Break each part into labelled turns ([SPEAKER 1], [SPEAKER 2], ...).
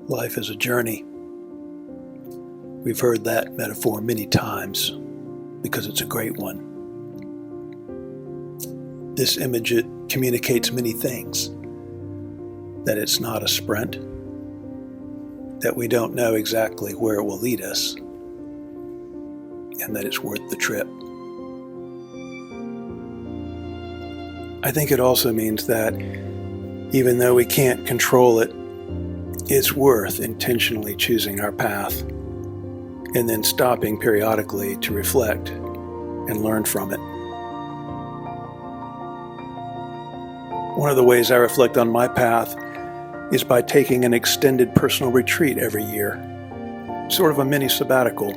[SPEAKER 1] Life is a journey. We've heard that metaphor many times because it's a great one. This image, it communicates many things. That it's not a sprint, that we don't know exactly where it will lead us, and that it's worth the trip. I think it also means that even though we can't control it, it's worth intentionally choosing our path and then stopping periodically to reflect and learn from it. One of the ways I reflect on my path is by taking an extended personal retreat every year, sort of a mini sabbatical.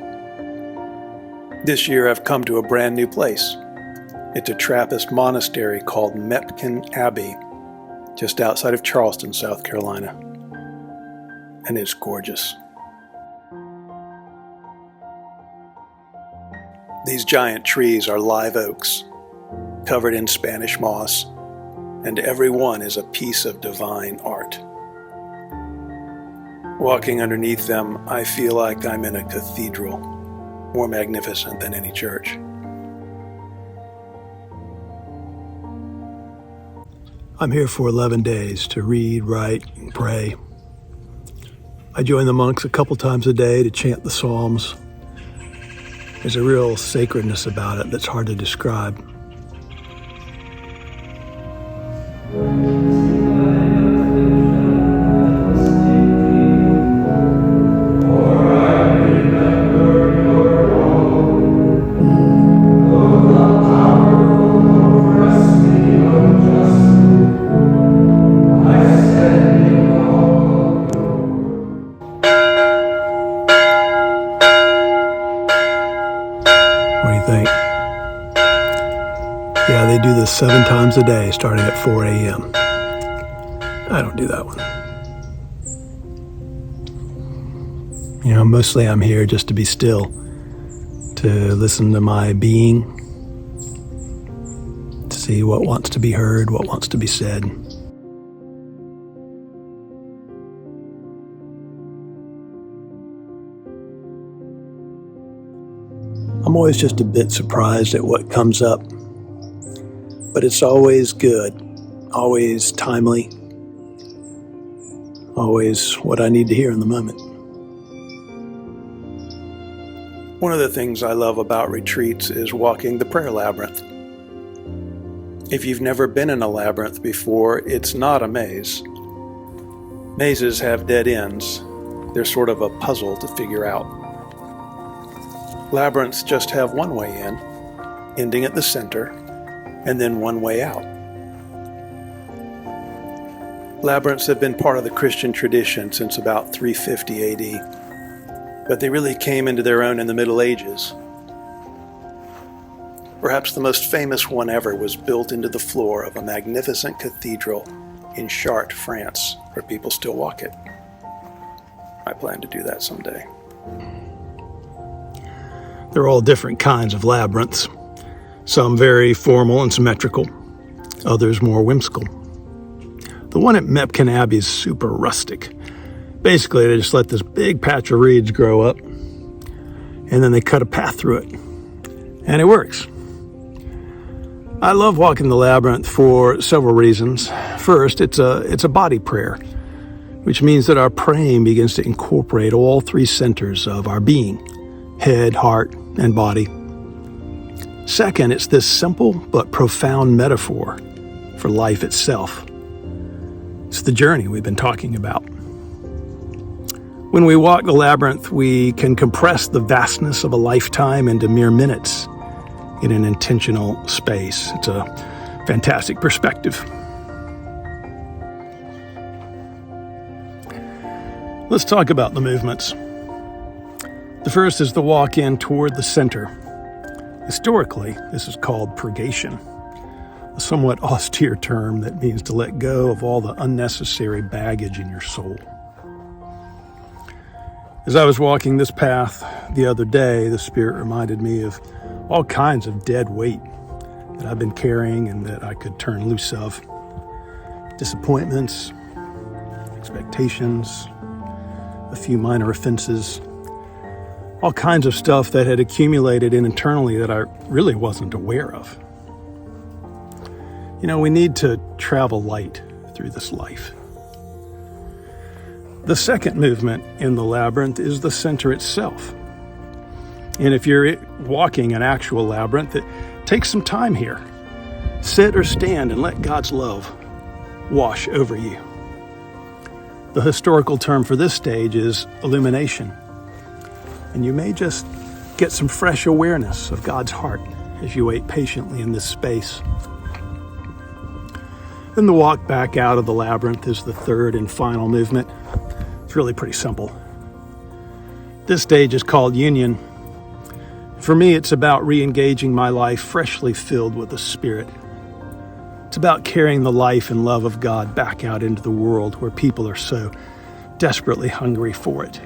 [SPEAKER 1] This year I've come to a brand new place. It's a Trappist monastery called Mepkin Abbey, just outside of Charleston, South Carolina. And it's gorgeous. These giant trees are live oaks, covered in Spanish moss, and every one is a piece of divine art. Walking underneath them, I feel like I'm in a cathedral, more magnificent than any church. I'm here for 11 days to read, write, and pray. I join the monks a couple times a day to chant the Psalms. There's a real sacredness about it that's hard to describe. What do you think? Yeah, they do this 7 times a day, starting at 4 a.m. I don't do that one. Mostly I'm here just to be still, to listen to my being, to see what wants to be heard, what wants to be said. I'm always just a bit surprised at what comes up, but it's always good, always timely, always what I need to hear in the moment. One of the things I love about retreats is walking the prayer labyrinth. If you've never been in a labyrinth before, it's not a maze. Mazes have dead ends. They're sort of a puzzle to figure out. Labyrinths just have one way in, ending at the center, and then one way out. Labyrinths have been part of the Christian tradition since about 350 AD, but they really came into their own in the Middle Ages. Perhaps the most famous one ever was built into the floor of a magnificent cathedral in Chartres, France, where people still walk it. I plan to do that someday. There are all different kinds of labyrinths, some very formal and symmetrical, others more whimsical. The one at Mepkin Abbey is super rustic. Basically, they just let this big patch of reeds grow up, and then they cut a path through it, and it works. I love walking the labyrinth for several reasons. First, it's a body prayer, which means that our praying begins to incorporate all 3 centers of our being: head, heart, and body. Second, it's this simple but profound metaphor for life itself. It's the journey we've been talking about. When we walk the labyrinth, we can compress the vastness of a lifetime into mere minutes in an intentional space. It's a fantastic perspective. Let's talk about the movements. The first is the walk in toward the center. Historically, this is called purgation, a somewhat austere term that means to let go of all the unnecessary baggage in your soul. As I was walking this path the other day, the Spirit reminded me of all kinds of dead weight that I've been carrying and that I could turn loose of. Disappointments, expectations, a few minor offenses, all kinds of stuff that had accumulated internally that I really wasn't aware of. You know, we need to travel light through this life. The second movement in the labyrinth is the center itself. And if you're walking an actual labyrinth, it takes some time here. Sit or stand and let God's love wash over you. The historical term for this stage is illumination. And you may just get some fresh awareness of God's heart as you wait patiently in this space. Then the walk back out of the labyrinth is the third and final movement. It's really pretty simple. This stage is called union. For me, it's about re-engaging my life freshly filled with the Spirit. It's about carrying the life and love of God back out into the world where people are so desperately hungry for it.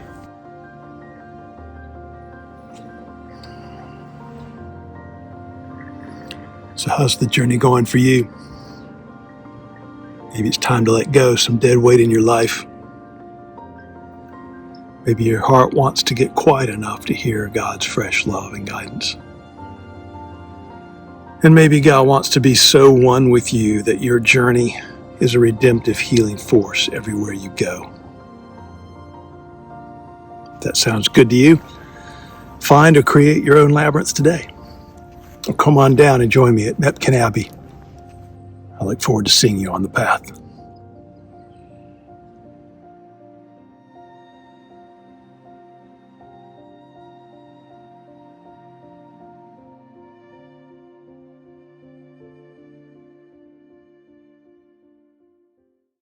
[SPEAKER 1] So how's the journey going for you? Maybe it's time to let go some dead weight in your life. Maybe your heart wants to get quiet enough to hear God's fresh love and guidance. And maybe God wants to be so one with you that your journey is a redemptive healing force everywhere you go. If that sounds good to you, find or create your own labyrinths today. Or come on down and join me at Mepkin Abbey. I look forward to seeing you on the path.